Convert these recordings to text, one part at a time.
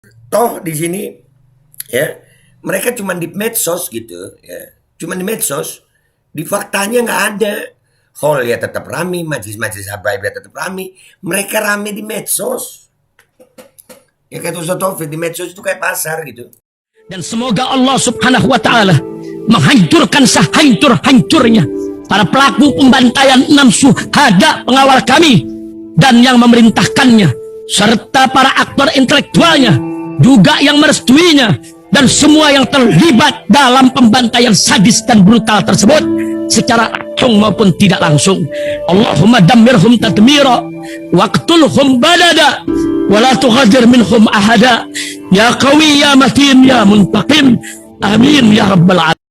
Toh di sini ya mereka cuma di medsos gitu ya, cuma di medsos, di faktanya nggak ada. Hall ya tetap rame, majlis-majlis habaib ya tetap rame, mereka rame di medsos. Ya kayak Ustaz Taufik, di medsos itu kayak pasar gitu. Dan semoga Allah subhanahu wa ta'ala menghancurkan sehancur-hancurnya para pelaku pembantaian 6 syuhada pengawal kami dan yang memerintahkannya, serta para aktor intelektualnya juga yang merestuinya, dan semua yang terlibat dalam pembantaian sadis dan brutal tersebut secara langsung maupun tidak langsung. Allahumma dammirhum tadmira waqtulhum balada wala tughadir minhum ahada ya qawi ya matin ya muntaqim, amin ya rabbal alamin.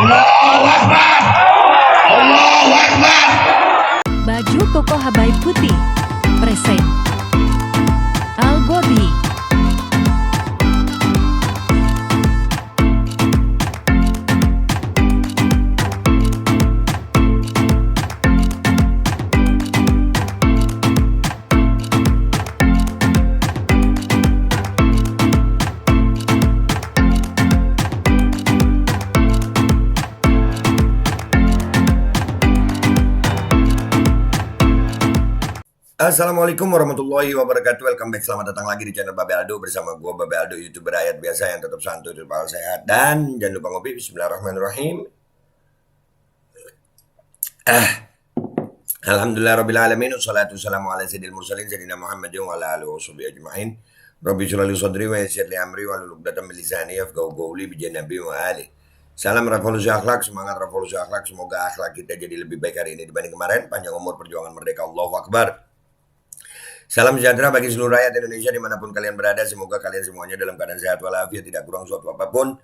Allahu Akbar, Allahu Akbar. Baju koko habaib putih present Al Gobi. Assalamualaikum warahmatullahi wabarakatuh. Welcome back, selamat datang lagi di channel Babe Aldo bersama gua Babe Aldo, YouTuber rakyat biasa yang tetap santuy, tetap sehat, dan jangan lupa ngopi. Bismillahirrahmanirrahim. Alhamdulillah rabbil alamin, wassalatu wassalamu ala sayyidil mursalin sayyidina Muhammadin wa ala alihi washabihi ajmain. Rabbi shrah li sadri wa yassir li amri wa hlul 'uqdatam min lisani yafqahu qawli bi nabi wa ali. Salam revolusi akhlak, semangat revolusi akhlak. Semoga akhlak kita jadi lebih baik hari ini dibanding kemarin. Panjang umur, perjuangan merdeka. Allahu Akbar. Salam sejahtera bagi seluruh rakyat Indonesia dimanapun kalian berada. Semoga kalian semuanya dalam keadaan sehat walafiat, tidak kurang suatu apapun.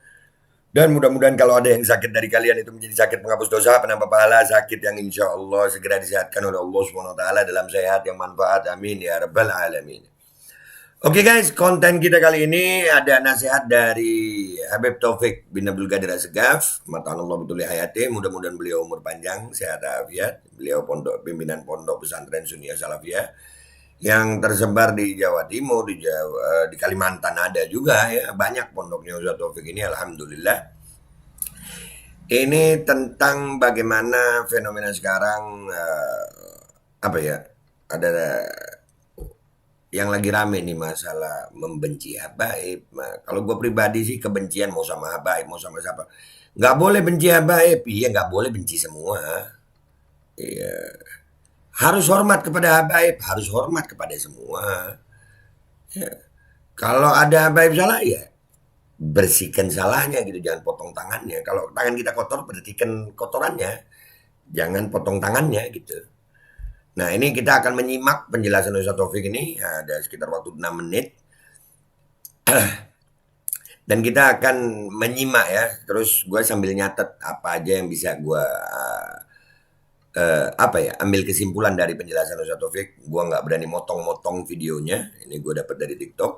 Dan mudah-mudahan kalau ada yang sakit dari kalian itu menjadi sakit penghapus dosa, penambah pahala, sakit yang insya Allah segera disehatkan oleh Allah SWT dalam sehat yang manfaat. Amin ya rabbal alamin. Oke guys, konten kita kali ini ada nasihat dari Habib Taufik bin Abdul Qadir Assegaf. Mata'anallah betul hayati. Mudah-mudahan beliau umur panjang, sehat afiat. Beliau pimpinan pondok pesantren Sunniyah Salafiyah yang tersebar di Jawa Timur, di Kalimantan ada juga ya, banyak pondoknya Ustaz Taufik ini, alhamdulillah. Ini tentang bagaimana fenomena sekarang, apa ya, ada yang lagi rame nih masalah membenci habaib. Nah, kalau gue pribadi sih kebencian mau sama habaib mau sama siapa, nggak boleh benci habaib, iya nggak boleh benci semua, iya. Harus hormat kepada habaib, harus hormat kepada semua. Ya. Kalau ada habaib salah ya bersihkan salahnya gitu, jangan potong tangannya. Kalau tangan kita kotor, bersihkan kotorannya, jangan potong tangannya gitu. Nah ini kita akan menyimak penjelasan Ustaz Taufik ini, ada sekitar waktu 6 menit. Dan kita akan menyimak ya, terus gue sambil nyatet apa aja yang bisa gue ambil kesimpulan dari penjelasan Ustaz Taufik. Gua nggak berani motong-motong videonya, ini gue dapat dari TikTok,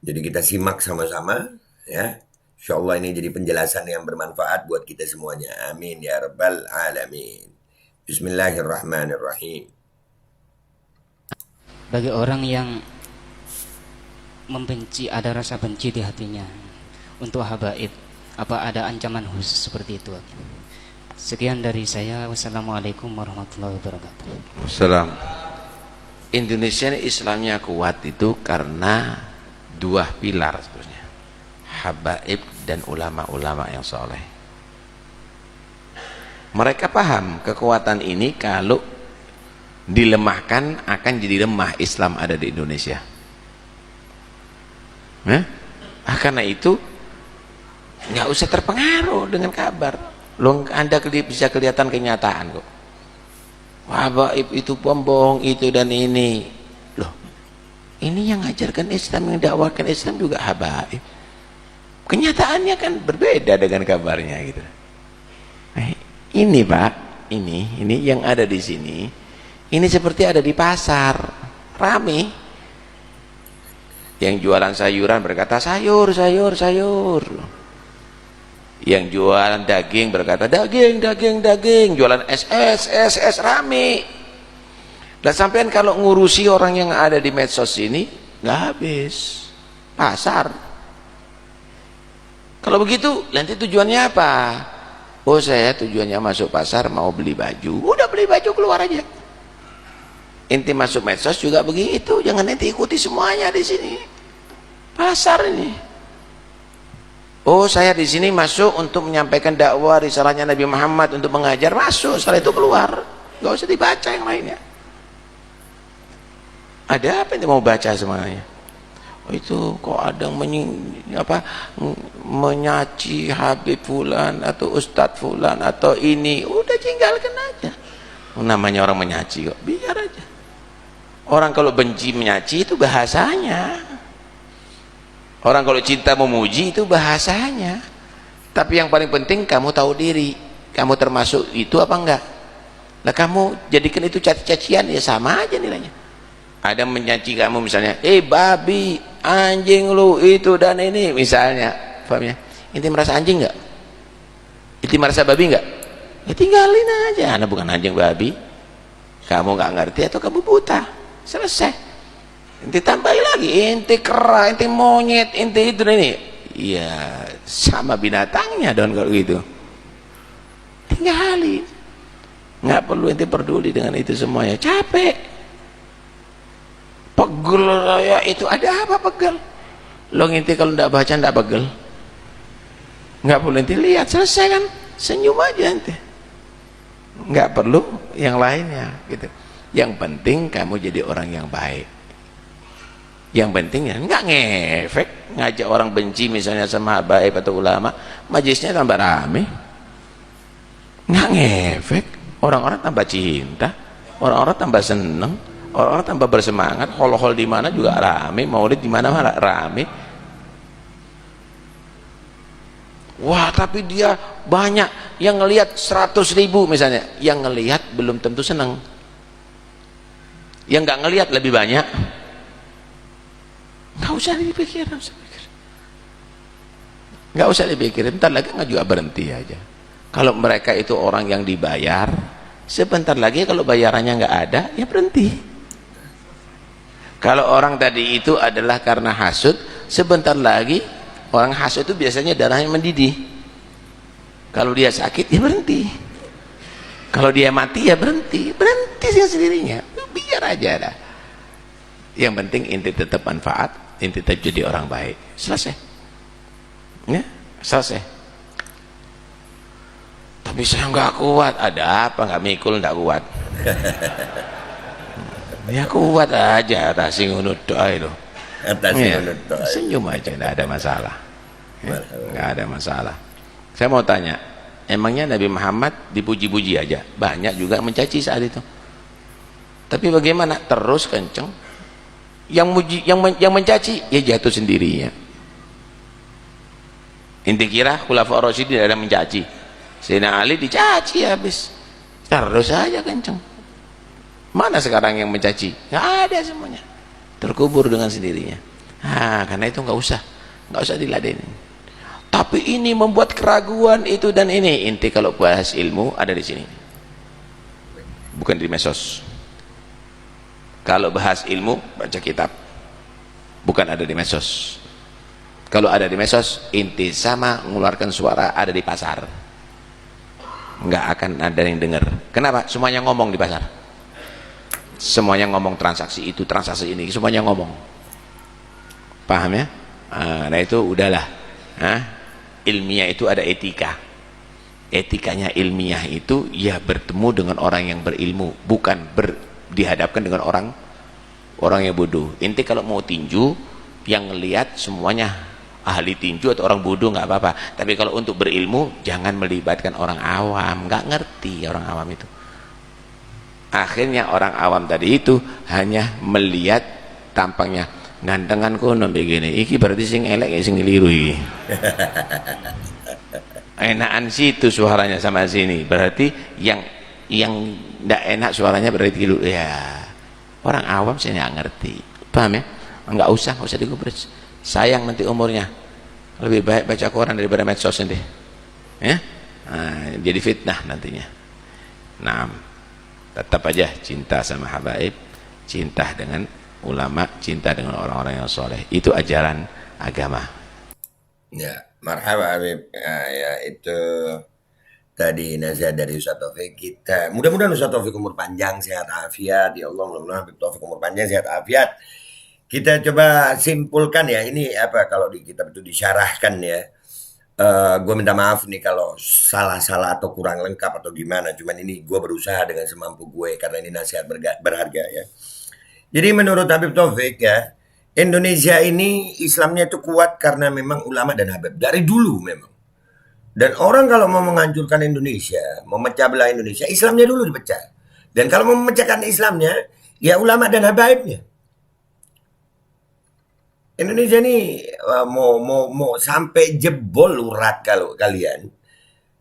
jadi kita simak sama-sama ya. Insya Allah ini jadi penjelasan yang bermanfaat buat kita semuanya, amin ya rabbal alamin. Bismillahirrahmanirrahim. Bagi orang yang membenci, ada rasa benci di hatinya untuk habaib, apa ada ancaman khusus seperti itu? Sekian dari saya. Wassalamualaikum warahmatullahi wabarakatuh. Salam. Indonesia ini Islamnya kuat itu karena dua pilar sebenarnya, habaib dan ulama-ulama yang soleh. Mereka paham kekuatan ini kalau dilemahkan akan jadi lemah Islam ada di Indonesia. Karena itu nggak usah terpengaruh dengan kabar. Anda bisa kelihatan kenyataan kok. Habaib itu bombong itu dan ini. Loh, ini yang ngajarkan Islam, yang dakwahkan Islam juga habaib. Kenyataannya kan berbeda dengan kabarnya gitu. Ini Pak, ini yang ada di sini. Ini seperti ada di pasar, rame. Yang jualan sayuran berkata sayur, sayur, sayur. Yang jualan daging berkata daging, daging, daging. Jualan es rame. Dan sampean kalau ngurusi orang yang ada di medsos ini, nggak habis. Pasar. Kalau begitu nanti tujuannya apa? Oh, saya tujuannya masuk pasar mau beli baju. Udah beli baju keluar aja. Inti masuk medsos juga begitu, jangan nanti ikuti semuanya di sini. Pasar ini. Oh, saya di sini masuk untuk menyampaikan dakwah risalahnya Nabi Muhammad, untuk mengajar, masuk, setelah itu keluar. Gak usah dibaca yang lainnya. Ada apa yang mau baca semuanya? Oh, itu kok ada menyaci Habib Fulan atau Ustadz Fulan atau ini, udah tinggalkan aja. Namanya orang menyaci kok, biar aja. Orang kalau benci menyaci itu bahasanya. Orang kalau cinta memuji itu bahasanya. Tapi yang paling penting kamu tahu diri, kamu termasuk itu apa enggak. Nah, kamu jadikan itu caci-cacian, ya sama aja nilainya. Ada menyaci kamu misalnya, babi, anjing lu itu dan ini misalnya, paham ya? Inti merasa anjing enggak? Inti merasa babi enggak? Ya tinggalin aja. Anda bukan anjing babi. Kamu enggak ngerti atau kamu buta. Selesai. Inti tambahin lagi, inti kera, inti monyet, inti itu ini. Iya, sama binatangnya dong kalau gitu. Tinggalin. Nggak perlu inti peduli dengan itu semuanya. Capek. Pegel ya itu, ada apa pegel? Lo inti kalau nggak baca nggak pegel. Nggak perlu inti lihat, selesai kan? Senyum aja inti. Nggak perlu yang lainnya gitu. Yang penting kamu jadi orang yang baik. Yang penting ya nggak ngefek ngajak orang benci misalnya sama habaib atau ulama, majlisnya tambah rame. Nggak ngefek, orang-orang tambah cinta, orang-orang tambah seneng, orang-orang tambah bersemangat. Hol-hol di mana juga rame, maulid di mana mana rame. Wah, tapi dia banyak yang ngelihat 100.000 misalnya, yang ngelihat belum tentu seneng. Yang nggak ngelihat lebih banyak, nggak usah dipikir, nggak usah dipikir. Bentar lagi nggak juga berhenti aja. Kalau mereka itu orang yang dibayar, sebentar lagi kalau bayarannya nggak ada, ya berhenti. Kalau orang tadi itu adalah karena hasud, sebentar lagi orang hasud itu biasanya darahnya mendidih. Kalau dia sakit, ya berhenti. Kalau dia mati, ya berhenti. Berhenti sendirinya. Biar aja dah. Yang penting inti tetap manfaat, inti tetap jadi orang baik. Selesai. Ya, selesai. Tapi saya nggak kuat. Ada apa? Nggak mikul, nggak kuat. Ya kuat aja. Atas ngunut doa itu. Ya, senyum aja, nggak ada masalah. Ya, nggak ada masalah. Saya mau tanya, emangnya Nabi Muhammad dipuji-puji aja? Banyak juga mencaci saat itu. Tapi bagaimana? Terus kenceng. Yang mencaci ya jatuh sendirinya. Inti kira Khulafaur Rasyidin ada mencaci. Sayyidina Ali dicaci habis. Terus saja kenceng. Mana sekarang yang mencaci? Nggak ada semuanya. Terkubur dengan sendirinya. Karena itu nggak usah diladenin. Tapi ini membuat keraguan itu dan ini. Inti kalau bahas ilmu ada di sini. Bukan di medsos. Kalau bahas ilmu, baca kitab. Bukan ada di medsos. Kalau ada di medsos, inti sama mengeluarkan suara ada di pasar. Nggak akan ada yang dengar. Kenapa? Semuanya ngomong di pasar. Semuanya ngomong transaksi itu, transaksi ini, semuanya ngomong. Paham ya? Nah itu udahlah. Ilmiah itu ada etika. Etikanya ilmiah itu ya bertemu dengan orang yang berilmu, bukan dihadapkan dengan orang yang bodoh. Inti kalau mau tinju, yang ngelihat semuanya ahli tinju atau orang bodoh nggak apa-apa. Tapi kalau untuk berilmu, jangan melibatkan orang awam, nggak ngerti orang awam itu. Akhirnya orang awam tadi itu hanya melihat tampangnya, gantengan kono begini. Iki berarti sing elek, sing keliru iki. Enakan situ suaranya sama sini. Berarti yang tidak enak suaranya berarti dulu ya. Orang awam saya nggak ngerti, paham ya? Nggak usah digubris. Sayang nanti umurnya. Lebih baik baca koran daripada medsos nanti. Ya? Jadi fitnah nantinya. Nah, tetap aja cinta sama habaib, cinta dengan ulama, cinta dengan orang-orang yang soleh. Itu ajaran agama. Ya, marhaba Habib. Ya, itu tadi nasihat dari Ustaz Taufik. Kita mudah-mudahan Ustaz Taufik umur panjang, sehat afiat. Ya Allah, mudah-mudahan Habib Taufik umur panjang, sehat afiat. Kita coba simpulkan ya, ini apa kalau di kitab itu disyarahkan ya. Gue minta maaf nih kalau salah-salah atau kurang lengkap atau gimana. Cuman ini gue berusaha dengan semampu gue karena ini nasihat berharga ya. Jadi menurut Habib Taufik ya, Indonesia ini Islamnya itu kuat karena memang ulama dan Habib dari dulu memang. Dan orang kalau mau menghancurkan Indonesia, memecah belah Indonesia, Islamnya dulu dipecah. Dan kalau mau memecahkan Islamnya, ya ulama dan habaibnya. Indonesia ini mau sampai jebol urat kalau kalian.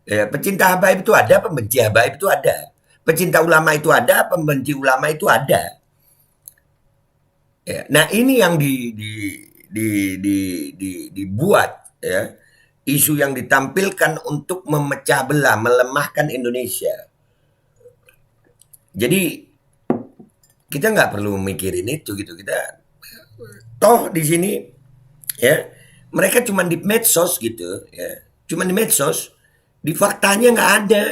Ya, pecinta habaib itu ada, pembenci habaib itu ada. Pecinta ulama itu ada, pembenci ulama itu ada. Ya, nah ini yang dibuat ya. Isu yang ditampilkan untuk memecah belah, melemahkan Indonesia. Jadi kita nggak perlu mikirin itu gitu. Kita toh di sini ya mereka cuma di medsos gitu ya, cuma di medsos, di faktanya nggak ada.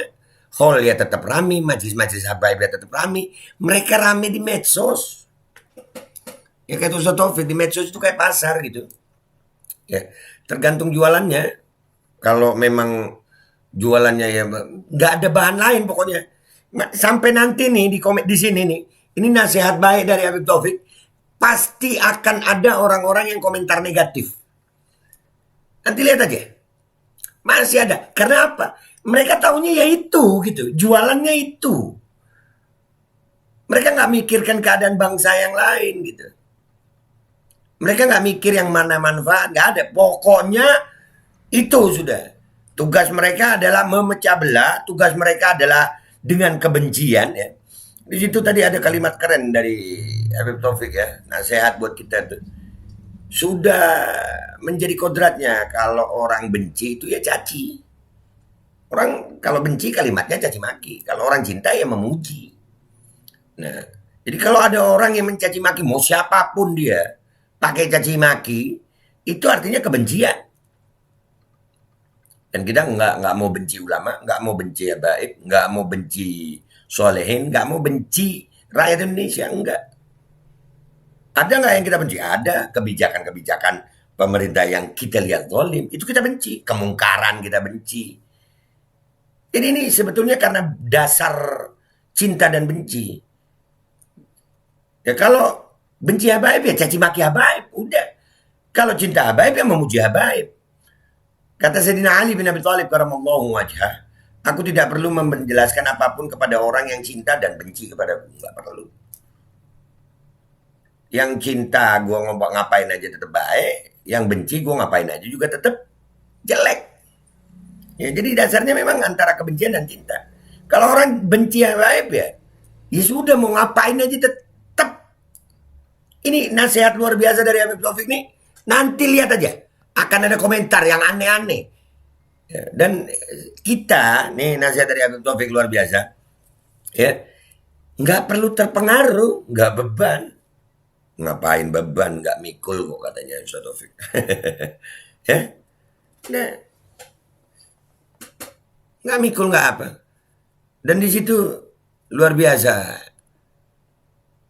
Hall ya tetap rame, majlis-majlis habaib ya tetap rame, mereka rame di medsos. Ya kayak Ustaz Taufik di medsos itu kayak pasar gitu. Ya tergantung jualannya. Kalau memang jualannya ya nggak ada bahan lain pokoknya. Sampai nanti nih di komen di sini nih, ini nasihat baik dari Habib Taufik. Pasti akan ada orang-orang yang komentar negatif. Nanti lihat aja. Masih ada. Karena apa? Mereka taunya ya itu gitu. Jualannya itu. Mereka nggak mikirkan keadaan bangsa yang lain gitu. Mereka nggak mikir yang mana manfaat. Nggak ada. Pokoknya itu sudah. Tugas mereka adalah memecah belah. Tugas mereka adalah dengan kebencian ya. Di situ tadi ada kalimat keren dari Habib Taufik ya, nasihat buat kita tuh. Sudah menjadi kodratnya kalau orang benci itu ya caci. Orang kalau benci kalimatnya caci maki. Kalau orang cinta ya memuji. Nah, jadi kalau ada orang yang mencaci maki mau siapapun dia pakai caci maki, itu artinya kebencian. Dan kita nggak mau benci ulama, nggak mau benci habaib, nggak mau benci solehin, nggak mau benci rakyat Indonesia, enggak. Ada nggak yang kita benci? Ada kebijakan-kebijakan pemerintah yang kita lihat zalim, itu kita benci. Kemungkaran kita benci. Jadi ini sebetulnya karena dasar cinta dan benci. Ya kalau benci habaib ya caci maki habaib, udah. Kalau cinta habaib ya memuji habaib. Kata Sayyidina Ali bin Abi Thalib karamallahu wajhah, aku tidak perlu menjelaskan apapun kepada orang yang cinta dan benci kepada aku. Nggak perlu. Yang cinta gue ngapain aja tetap baik. Yang benci gue ngapain aja juga tetap jelek. Ya, jadi dasarnya memang antara kebencian dan cinta. Kalau orang benci habaib ya sudah mau ngapain aja tetap. Ini nasihat luar biasa dari Habib Taufik nih. Nanti lihat aja. Akan ada komentar yang aneh-aneh. Ya, dan kita, nih nasihat dari Habib Taufik luar biasa. Ya, nggak perlu terpengaruh, nggak beban. Ngapain beban, nggak mikul kok katanya Ustaz Taufik. Ya, nah, nggak mikul nggak apa. Dan di situ luar biasa.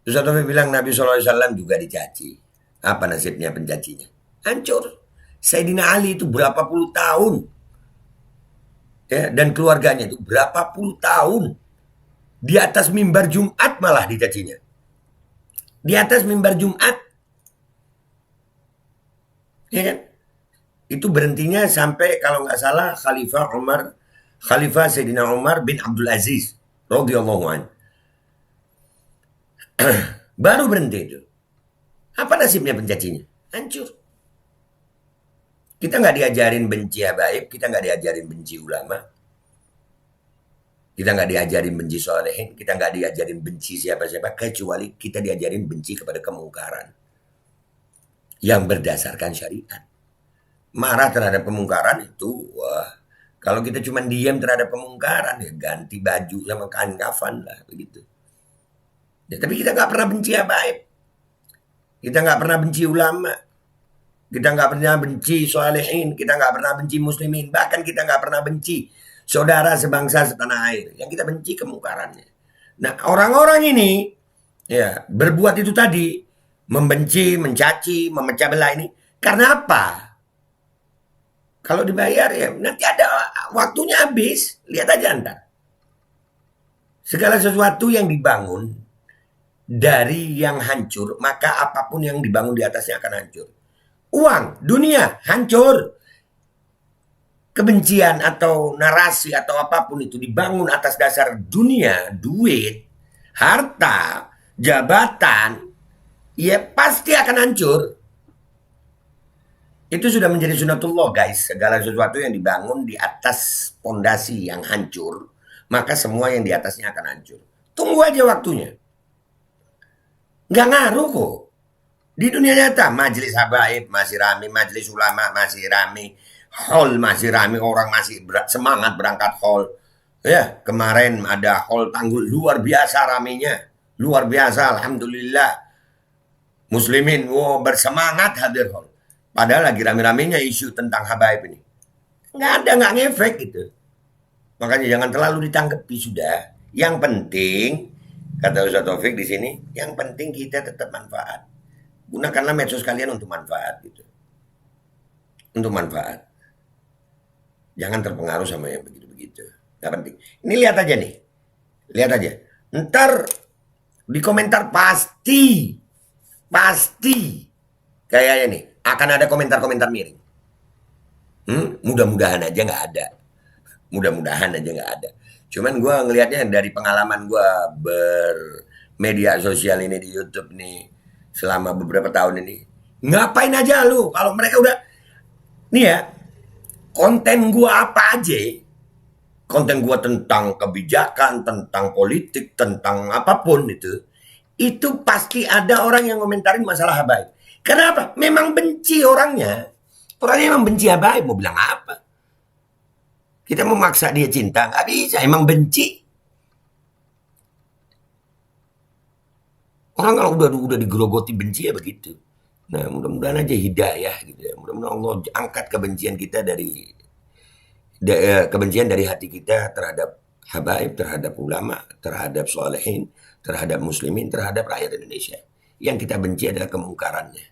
Ustaz Taufik bilang Nabi SAW juga dicaci. Apa nasibnya pencacinya? Hancur. Sayyidina Ali itu berapa puluh tahun. Ya, dan keluarganya itu berapa puluh tahun. Di atas mimbar Jumat malah dicacinya. Di atas mimbar Jumat. Ya kan? Itu berhentinya sampai kalau nggak salah Khalifah Sayyidina Umar bin Abdul Aziz radhiyallahu anhu. Baru berhenti itu. Apa nasibnya pencacinya? Hancur. Kita nggak diajarin benci habaib, kita nggak diajarin benci ulama, kita nggak diajarin benci solehin, kita nggak diajarin benci siapa-siapa, kecuali kita diajarin benci kepada kemungkaran yang berdasarkan syariat. Marah terhadap kemungkaran itu, wah, kalau kita cuma diam terhadap kemungkaran ya ganti baju sama kain kafan lah begitu. Ya, tapi kita nggak pernah benci habaib. Kita nggak pernah benci ulama. Kita nggak pernah benci solehin. Kita nggak pernah benci muslimin. Bahkan kita nggak pernah benci saudara sebangsa setanah air. Yang kita benci kemungkarannya. Nah, orang-orang ini ya berbuat itu tadi, membenci, mencaci, memecah belah ini. Karena apa? Kalau dibayar ya nanti ada waktunya habis. Lihat aja ntar. Segala sesuatu yang dibangun dari yang hancur, maka apapun yang dibangun di atasnya akan hancur. Uang, dunia, hancur. Kebencian atau narasi atau apapun itu dibangun atas dasar dunia, duit, harta, jabatan, ya pasti akan hancur. Itu sudah menjadi sunatullah guys. Segala sesuatu yang dibangun di atas pondasi yang hancur, maka semua yang di atasnya akan hancur. Tunggu aja waktunya. Nggak ngaruh kok. Di dunia nyata, majelis habaib masih rame, majelis ulama masih rame, hall masih rame, orang masih semangat berangkat hall. Ya, kemarin ada hall Tanggul, luar biasa ramenya. Luar biasa, alhamdulillah. Muslimin, bersemangat hadir hall. Padahal lagi rame-ramenya isu tentang habaib ini. Nggak ngefek gitu. Makanya jangan terlalu ditanggapi sudah. Yang penting, kata Ustaz Taufik di sini, yang penting kita tetap manfaat. Gunakanlah medsos kalian untuk manfaat gitu. Untuk manfaat. Jangan terpengaruh sama yang begitu-begitu. Nggak penting. Ini lihat aja nih. Lihat aja. Ntar di komentar pasti kayaknya nih akan ada komentar-komentar miring. Mudah-mudahan aja nggak ada. Mudah-mudahan aja nggak ada. Cuman gue ngelihatnya dari pengalaman gue bermedia sosial ini di YouTube nih selama beberapa tahun ini. Ngapain aja lu? Kalau mereka udah nih ya, konten gue apa aja, konten gue tentang kebijakan, tentang politik, tentang apapun itu pasti ada orang yang komentarin masalah habaib. Kenapa? Memang benci orangnya. Orangnya memang benci habaib, mau bilang apa? Kita mau maksa dia cinta, nggak bisa, emang benci. Orang kalau udah digerogoti benci ya begitu. Nah, mudah-mudahan aja hidayah gitu ya. Mudah-mudahan Allah angkat kebencian kita kebencian dari hati kita terhadap habaib, terhadap ulama, terhadap solehin, terhadap muslimin, terhadap rakyat Indonesia. Yang kita benci adalah kemungkarannya.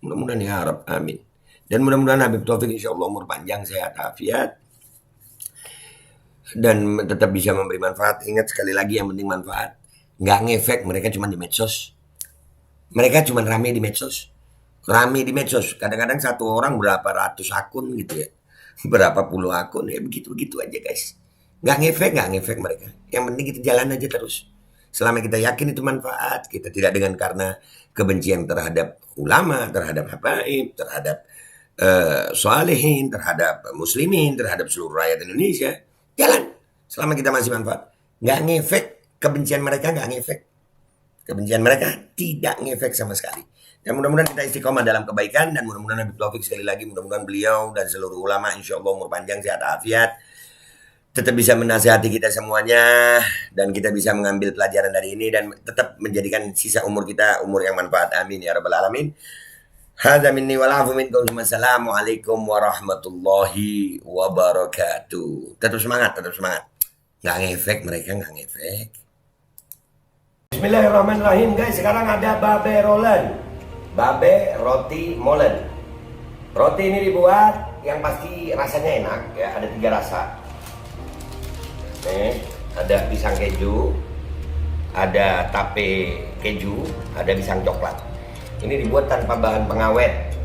Mudah-mudahan ya Arab, amin. Dan mudah-mudahan Habib Taufik insya Allah umur panjang, sehat, afiat. Dan tetap bisa memberi manfaat. Ingat sekali lagi yang penting manfaat. Nggak ngefek, mereka cuma di medsos. Mereka cuma rame di medsos. Rame di medsos. Kadang-kadang satu orang berapa ratus akun gitu ya. Berapa puluh akun. Ya begitu-begitu aja guys. Nggak ngefek mereka. Yang penting kita jalan aja terus. Selama kita yakin itu manfaat. Kita tidak dengan karena kebencian terhadap ulama, terhadap habaib, terhadap solehin, terhadap muslimin, terhadap seluruh rakyat Indonesia. Jalan. Selama kita masih manfaat. Nggak ngefek. Kebencian mereka nggak ngefek. Kebencian mereka tidak ngefek sama sekali. Dan mudah-mudahan kita istiqomah dalam kebaikan. Dan mudah-mudahan Habib Taufik sekali lagi. Mudah-mudahan beliau dan seluruh ulama insya Allah umur panjang, sehat, afiat. Tetap bisa menasihati kita semuanya. Dan kita bisa mengambil pelajaran dari ini. Dan tetap menjadikan sisa umur kita umur yang manfaat. Amin ya rabbal alamin. Hadza minni wal afu minkum. Assalamualaikum warahmatullahi wabarakatuh. Tetap semangat. Nggak ngefek mereka, nggak ngefek. Bismillahirrahmanirrahim guys. Sekarang ada babe rolen. Babe roti molen. Roti ini dibuat yang pasti rasanya enak ya. Ada 3 rasa. Nih, ada pisang keju, ada tape keju, ada pisang coklat. Ini dibuat tanpa bahan pengawet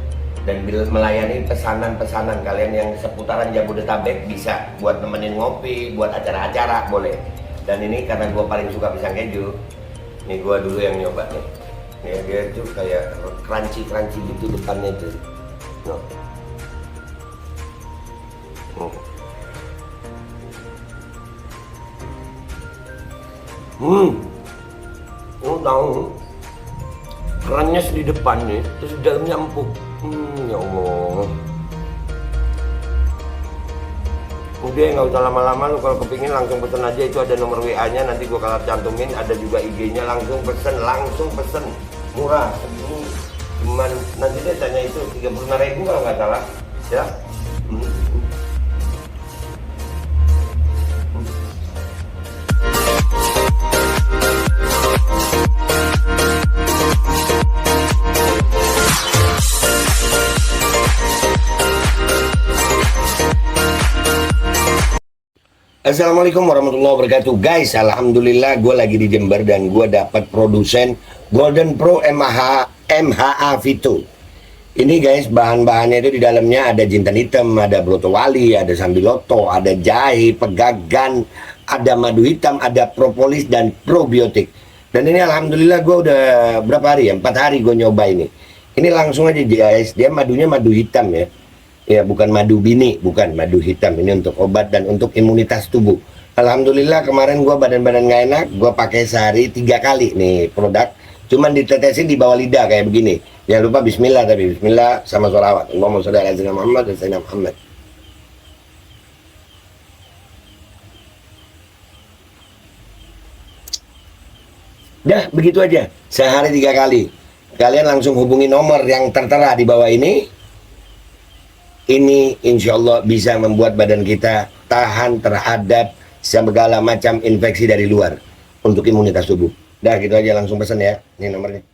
dan melayani pesanan-pesanan kalian yang seputaran Jabodetabek. Bisa buat nemenin ngopi, buat acara-acara boleh. Dan ini karena gue paling suka pisang keju, ini gue dulu yang nyoba nih. Nih dia tuh kayak crunchy gitu depannya tuh. Tahu kerannya di depan nih, terus di dalamnya empuk. Ya Allah. Udah nggak usah lama-lama, lu kalau kepingin langsung pesen aja, itu ada nomor WA-nya, nanti gua kalau cantumin, ada juga IG-nya, langsung pesen, murah segini Nanti dia tanya itu 35.000 kalau nggak salah. Ya. Assalamualaikum warahmatullahi wabarakatuh. Guys, alhamdulillah gue lagi di Jember dan gue dapat produsen Golden Pro MHA Vito. Ini guys, bahan-bahannya itu di dalamnya ada jintan hitam, ada broto wali, ada sambiloto, ada jahe, pegagan, ada madu hitam, ada propolis dan probiotik. Dan ini alhamdulillah gue udah berapa hari ya? 4 hari gue nyoba ini. Ini langsung aja guys, dia madunya madu hitam ya. Ya, bukan madu bini, bukan madu hitam. Ini untuk obat dan untuk imunitas tubuh. Alhamdulillah kemarin gua badan-badan nggak enak, gua pakai sehari 3 kali nih produk. Cuman ditetesin di bawah lidah kayak begini. Jangan lupa bismillah, tapi bismillah sama sholawat. Allahumma sholli ala sayyidina Muhammad dan sayyidina Muhammad. Dah, begitu aja. Sehari 3 kali. Kalian langsung hubungi nomor yang tertera di bawah ini. Ini insya Allah bisa membuat badan kita tahan terhadap segala macam infeksi dari luar untuk imunitas tubuh. Dah gitu aja, langsung pesan ya. Ini nomornya.